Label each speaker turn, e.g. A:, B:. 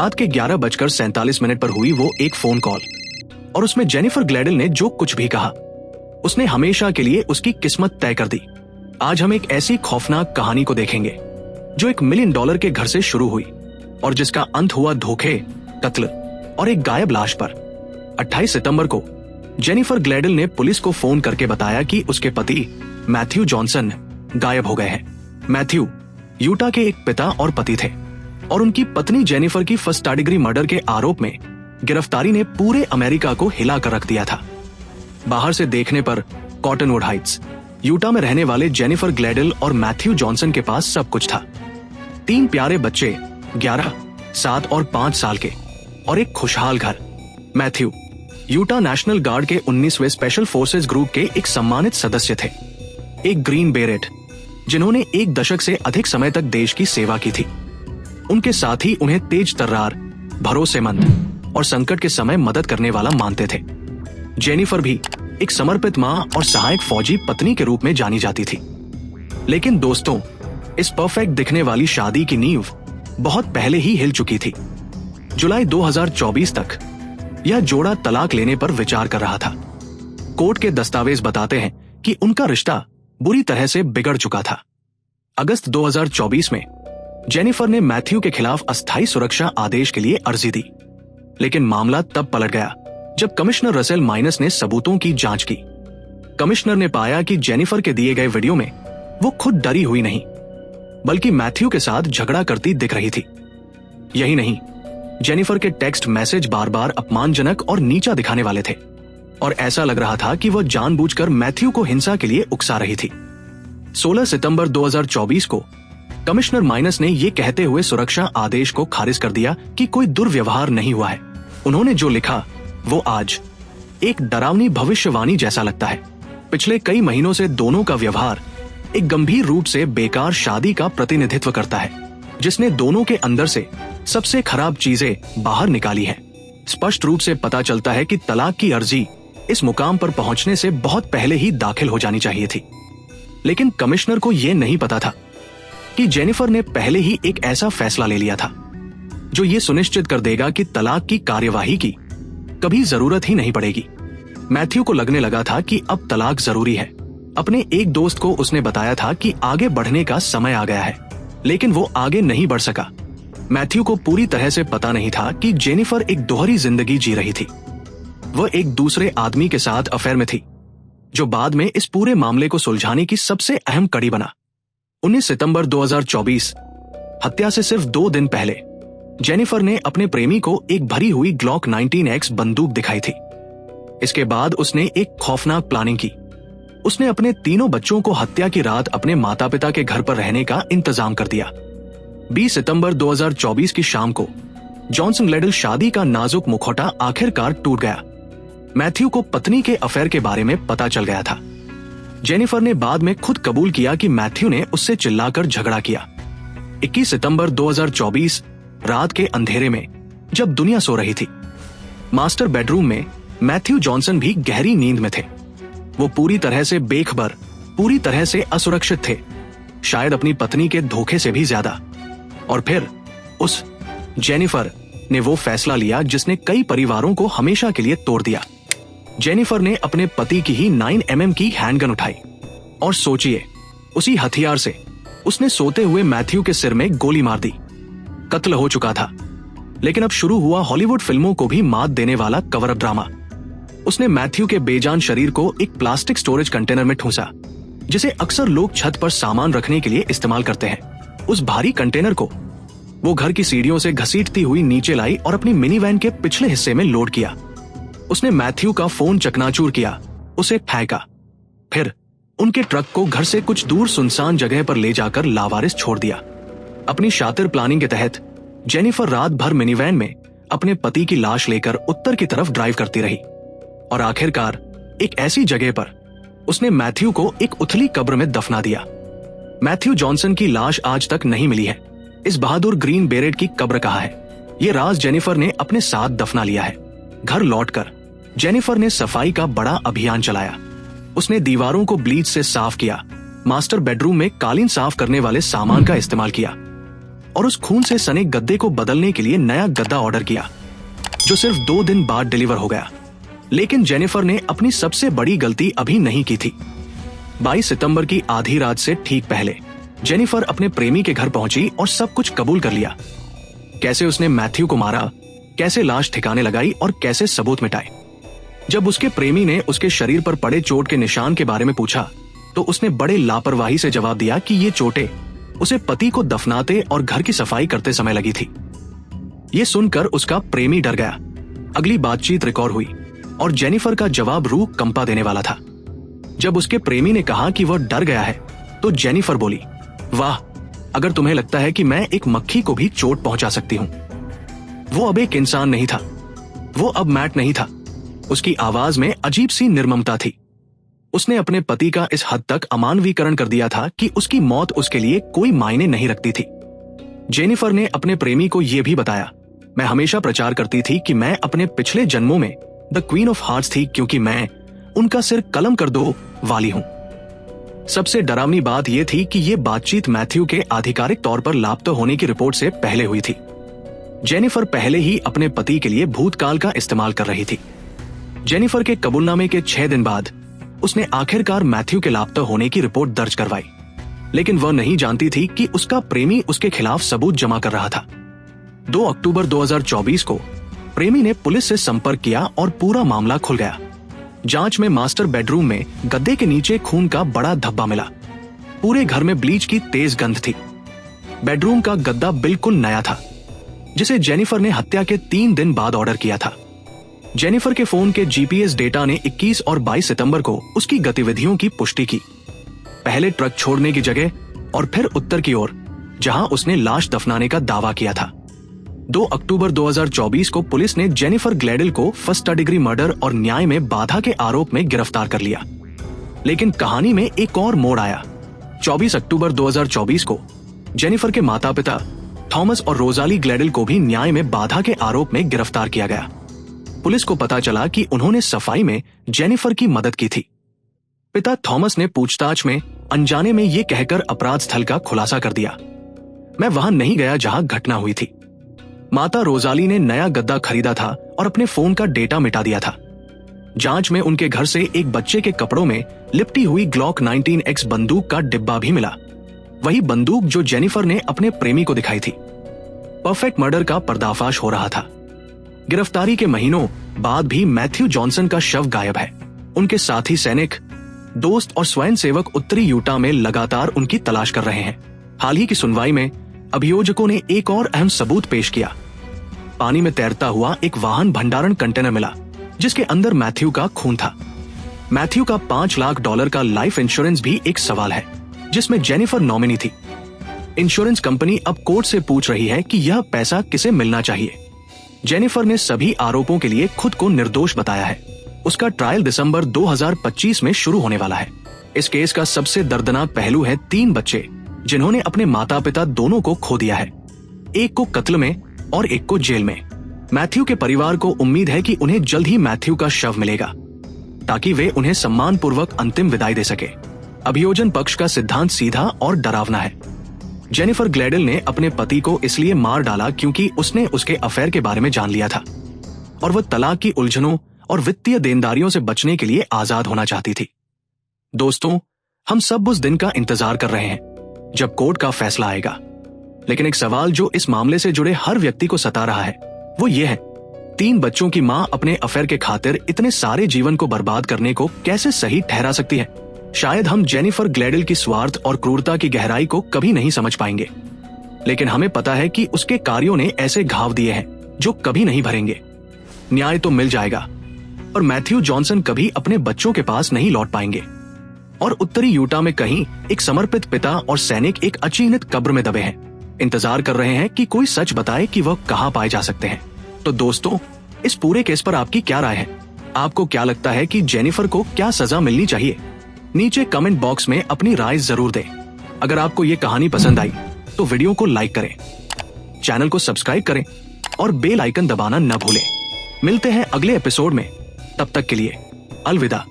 A: रात के 11:47 पर हुई वो एक फोन कॉल, और उसमें जेनिफर ग्लेडल ने जो कुछ भी कहा उसने हमेशा के लिए उसकी किस्मत तय कर दी। आज हम एक ऐसी खौफनाक कहानी को देखेंगे जो $1 मिलियन के घर से शुरू हुई और जिसका अंत हुआ धोखे, कत्ल और एक गायब लाश पर। 28 सितंबर को जेनिफर ग्लेडल ने पुलिस को फोन करके बताया कि उसके पति मैथ्यू जॉनसन गायब हो गए हैं। मैथ्यू यूटा के एक पिता और पति थे और उनकी पत्नी जेनिफर की फर्स्ट डिग्री मर्डर के आरोप में गिरफ्तारी ने पूरे अमेरिका को हिला कर रख दिया था। बाहर से देखने पर कॉटनवुड हाइट्स, यूटा में रहने वाले जेनिफर ग्लेडल और मैथ्यू जॉनसन के पास सब कुछ था। 3 प्यारे बच्चे 11, 7 और 5 साल के और एक खुशहाल घर। मैथ्यू यूटा नेशनल गार्ड के 19वें स्पेशल फोर्सेस ग्रुप के एक सम्मानित सदस्य थे, एक ग्रीन बेरेट जिन्होंने 1 दशक से अधिक समय तक देश की सेवा की थी। उनके साथ ही उन्हें तेज तर्रार, भरोसेमंद और संकट के समय मदद करने वाला मानते थे। जेनिफर भी एक समर्पित मां और सहायक फौजी पत्नी के रूप में जानी जाती थी। लेकिन दोस्तों, इस परफेक्ट दिखने वाली शादी की नींव बहुत पहले ही हिल चुकी थी। जुलाई 2024 तक यह जोड़ा तलाक लेने पर विचार कर रहा था। कोर्ट के दस्तावेज बताते हैं कि उनका रिश्ता बुरी तरह से बिगड़ चुका था। अगस्त 2024 में जेनिफर ने मैथ्यू के खिलाफ अस्थायी सुरक्षा आदेश के लिए अर्जी दी, लेकिन मामला तब पलट गया जब कमिश्नर रसेल माइनस ने सबूतों की जांच की। कमिश्नर ने पाया कि जेनिफर के दिए गए वीडियो में वो खुद डरी हुई नहीं, बल्कि मैथ्यू के साथ झगड़ा करती दिख रही थी। यही नहीं, जेनिफर के टेक्स्ट मैसेज बार बार अपमानजनक और नीचा दिखाने वाले थे और ऐसा लग रहा था कि वह जानबूझकर मैथ्यू को हिंसा के लिए उकसा रही थी। 16 सितंबर 2024 को कमिश्नर माइनस ने ये कहते हुए सुरक्षा आदेश को खारिज कर दिया कि कोई दुर्व्यवहार नहीं हुआ है। उन्होंने जो लिखा वो आज एक डरावनी भविष्यवाणी जैसा लगता है। पिछले कई महीनों से दोनों का व्यवहार एक गंभीर रूप से बेकार शादी का प्रतिनिधित्व करता है, जिसने दोनों के अंदर से सबसे खराब चीजें बाहर निकाली हैं। स्पष्ट रूप से पता चलता है कि तलाक की अर्जी इस मुकाम पर पहुंचने से बहुत पहले ही दाखिल हो जानी चाहिए थी। लेकिन कमिश्नर को यह नहीं पता था कि जेनिफर ने पहले ही एक ऐसा फैसला ले लिया था जो ये सुनिश्चित कर देगा कि तलाक की कार्यवाही की कभी जरूरत ही नहीं पड़ेगी। मैथ्यू को लगने लगा था कि अब तलाक जरूरी है। अपने एक दोस्त को उसने बताया था कि आगे बढ़ने का समय आ गया है, लेकिन वो आगे नहीं बढ़ सका। मैथ्यू को पूरी तरह से पता नहीं था कि जेनिफर एक दोहरी जिंदगी जी रही थी। वह एक दूसरे आदमी के साथ अफेयर में थी, जो बाद में इस पूरे मामले को सुलझाने की सबसे अहम कड़ी बना। 19 सितंबर 2024, हत्या से सिर्फ 2 दिन पहले जेनिफर ने अपने प्रेमी को एक भरी हुई ग्लॉक 19X बंदूक दिखाई थी। इसके बाद उसने एक खौफनाक प्लानिंग की। उसने अपने 3 बच्चों को हत्या की रात अपने माता पिता के घर पर रहने का इंतजाम कर दिया। 20 सितंबर 2024 की शाम को जॉनसन ग्लेडल शादी का नाजुक मुखौटा आखिरकार टूट गया। मैथ्यू को पत्नी के अफेयर के बारे में पता चल गया था। जेनिफर ने बाद में खुद कबूल किया कि मैथ्यू ने उससे चिल्लाकर झगड़ा किया। 21 सितंबर 2024 रात के अंधेरे में, जब दुनिया सो रही थी, मास्टर बेडरूम में मैथ्यू जॉनसन भी गहरी नींद में थे। वो पूरी तरह से बेखबर, पूरी तरह से असुरक्षित थे, शायद अपनी पत्नी के धोखे से भी ज्यादा। और फिर उस जेनिफर ने वो फैसला लिया जिसने कई परिवारों को हमेशा के लिए तोड़ दिया। जेनिफर ने अपने पति की ही 9mm की हैंडगन उठाई और सोचिए, उसी हथियार से उसने सोते हुए मैथ्यू के सिर में गोली मार दी। कत्ल हो चुका था, लेकिन अब शुरू हुआ हॉलीवुड फिल्मों को भी मात देने वाला कवर अप ड्रामा। उसने मैथ्यू के बेजान शरीर को एक प्लास्टिक स्टोरेज कंटेनर में ठूंसा, जिसे अक्सर लोग छत पर सामान रखने के लिए इस्तेमाल करते हैं। उस भारी कंटेनर को वो घर की सीढ़ियों से घसीटती हुई नीचे लाई और अपनी मिनी वैन के पिछले हिस्से में लोड किया। उसने मैथ्यू का फोन चकनाचूर किया, उसे फेंका, फिर उनके ट्रक को घर से कुछ दूर सुनसान जगह पर ले जाकर लावारिस छोड़ दिया। अपनी शातिर प्लानिंग के तहत जेनिफर रात भर मिनीवैन में अपने पति की लाश लेकर उत्तर की तरफ ड्राइव करती रही और आखिरकार एक ऐसी जगह पर उसने मैथ्यू को एक उथली कब्र में दफना दिया। मैथ्यू जॉनसन की लाश आज तक नहीं मिली है। इस बहादुर ग्रीन बेरेट की कब्र कहाँ है, ये राज जेनिफर ने अपने साथ दफना लिया है। घर लौटकर जेनिफर ने सफाई का बड़ा अभियान चलाया। उसने दीवारों को ब्लीच से साफ किया, मास्टर बेडरूम में कालीन साफ करने वाले सामान का इस्तेमाल किया। और उस खून से सने गद्दे को बदलने के लिए नया गद्दा ऑर्डर किया, जो सिर्फ 2 दिन बाद डिलीवर हो गया। लेकिन जेनिफर ने अपनी सबसे बड़ी गलती अभी नहीं की थी। 22 सितंबर की आधी रात से ठीक पहले जेनिफर अपने प्रेमी के घर पहुंची और सब कुछ कबूल कर लिया। कैसे उसने मैथ्यू को मारा, कैसे लाश ठिकाने लगाई और कैसे सबूत मिटाए। जब उसके प्रेमी ने उसके शरीर पर पड़े चोट के निशान के बारे में पूछा तो उसने बड़े लापरवाही से जवाब दिया कि ये चोटें उसे पति को दफनाते और घर की सफाई करते समय लगी थी। ये सुनकर उसका प्रेमी डर गया। अगली बातचीत रिकॉर्ड हुई और जेनिफर का जवाब रूह कंपा देने वाला था। जब उसके प्रेमी ने कहा कि वह डर गया है तो जेनिफर बोली, वाह, अगर तुम्हें लगता है कि मैं एक मक्खी को भी चोट पहुंचा सकती हूं। वो अब एक इंसान नहीं था, वो अब मैट नहीं था। उसकी आवाज में अजीब सी निर्ममता थी। उसने अपने पति का इस हद तक अमानवीकरण कर दिया था कि उसकी मौत उसके लिए कोई मायने नहीं रखती थी। जेनिफर ने अपने प्रेमी को यह भी बताया, मैं हमेशा प्रचार करती थी कि मैं अपने पिछले जन्मों में द क्वीन ऑफ हार्ट्स थी, क्योंकि मैं उनका सिर कलम कर दो वाली हूं। सबसे डरावनी बात यह थी कि यह बातचीत मैथ्यू के आधिकारिक तौर पर लापता होने की रिपोर्ट से पहले हुई थी। जेनिफर पहले ही अपने पति के लिए भूतकाल का इस्तेमाल कर रही थी। जेनिफर के कबूलनामे के 6 दिन बाद उसने आखिरकार मैथ्यू के लापता होने की रिपोर्ट दर्ज करवाई, लेकिन वह नहीं जानती थी कि उसका प्रेमी उसके खिलाफ सबूत जमा कर रहा था। 2 अक्टूबर 2024 को प्रेमी ने पुलिस से संपर्क किया और पूरा मामला खुल गया। जांच में मास्टर बेडरूम में गद्दे के नीचे खून का बड़ा धब्बा मिला। पूरे घर में ब्लीच की तेज गंध थी। बेडरूम का गद्दा बिल्कुल नया था, जिसे जेनिफर ने हत्या के 3 दिन बाद ऑर्डर किया था। जेनिफर के फोन के जीपीएस डेटा ने 21 और 22 सितंबर को उसकी गतिविधियों की पुष्टि की। पहले ट्रक छोड़ने की जगह और फिर उत्तर की ओर, जहां उसने लाश दफनाने का दावा किया था। 2 अक्टूबर 2024 को पुलिस ने जेनिफर ग्लैडल को फर्स्ट डिग्री मर्डर और न्याय में बाधा के आरोप में गिरफ्तार कर लिया। लेकिन कहानी में एक और मोड़ आया। 24 अक्टूबर 2024 को जेनिफर के माता पिता थॉमस और रोजाली ग्लैडल को भी न्याय में बाधा के आरोप में गिरफ्तार किया गया। पुलिस को पता चला कि उन्होंने सफाई में जेनिफर की मदद की थी। पिता थॉमस ने पूछताछ में अनजाने में ये कहकर अपराध स्थल का खुलासा कर दिया, मैं वहां नहीं गया जहां घटना हुई थी। माता रोजाली ने नया गद्दा खरीदा था और अपने फोन का डेटा मिटा दिया था। जांच में उनके घर से एक बच्चे के कपड़ों में लिपटी हुई ग्लॉक 19X बंदूक का डिब्बा भी मिला, वही बंदूक जो जेनिफर ने अपने प्रेमी को दिखाई थी। परफेक्ट मर्डर का पर्दाफाश हो रहा था। गिरफ्तारी के महीनों बाद भी मैथ्यू जॉनसन का शव गायब है। उनके साथी सैनिक, दोस्त और स्वयंसेवक उत्तरी यूटा में लगातार उनकी तलाश कर रहे हैं। हाल ही की सुनवाई में अभियोजकों ने एक और अहम सबूत पेश किया। पानी में तैरता हुआ एक वाहन भंडारण कंटेनर मिला, जिसके अंदर मैथ्यू का खून था। मैथ्यू का $5 लाख का लाइफ इंश्योरेंस भी एक सवाल है, जिसमें जेनिफर नॉमिनी थी। इंश्योरेंस कंपनी अब कोर्ट से पूछ रही है कि यह पैसा किसे मिलना चाहिए। जेनिफर ने सभी आरोपों के लिए खुद को निर्दोष बताया है। उसका ट्रायल दिसंबर 2025 में शुरू होने वाला है। इस केस का सबसे दर्दनाक पहलू है 3 बच्चे जिन्होंने अपने माता पिता दोनों को खो दिया है, एक को कत्ल में और एक को जेल में। मैथ्यू के परिवार को उम्मीद है कि उन्हें जल्द ही मैथ्यू का शव मिलेगा, ताकि वे उन्हें सम्मानपूर्वक अंतिम विदाई दे सके। अभियोजन पक्ष का सिद्धांत सीधा और डरावना है। जेनिफर ग्लैडल ने अपने पति को इसलिए मार डाला क्योंकि उसने उसके अफेयर के बारे में जान लिया था और वह तलाक की उलझनों और वित्तीय देनदारियों से बचने के लिए आजाद होना चाहती थी। दोस्तों, हम सब उस दिन का इंतजार कर रहे हैं जब कोर्ट का फैसला आएगा। लेकिन एक सवाल जो इस मामले से जुड़े हर व्यक्ति को सता रहा है वो ये है, 3 बच्चों की मां अपने अफेयर के खातिर इतने सारे जीवन को बर्बाद करने को कैसे सही ठहरा सकती है? शायद हम जेनिफर ग्लैडल की स्वार्थ और क्रूरता की गहराई को कभी नहीं समझ पाएंगे, लेकिन हमें पता है कि उसके कार्यों ने ऐसे घाव दिए हैं जो कभी नहीं भरेंगे। न्याय तो मिल जाएगा, पर मैथ्यू जॉनसन कभी अपने बच्चों के पास नहीं लौट पाएंगे और उत्तरी यूटा में कहीं एक समर्पित पिता और सैनिक एक अचिन्हित कब्र में दबे हैं, इंतजार कर रहे हैं कि कोई सच बताए कि वह कहां पाए जा सकते हैं। तो दोस्तों, इस पूरे केस पर आपकी क्या राय है? आपको क्या लगता है कि जेनिफर को क्या सजा मिलनी चाहिए? नीचे कमेंट बॉक्स में अपनी राय जरूर दें। अगर आपको ये कहानी पसंद आई तो वीडियो को लाइक करें, चैनल को सब्सक्राइब करें और बेल आइकन दबाना न भूलें। मिलते हैं अगले एपिसोड में, तब तक के लिए अलविदा।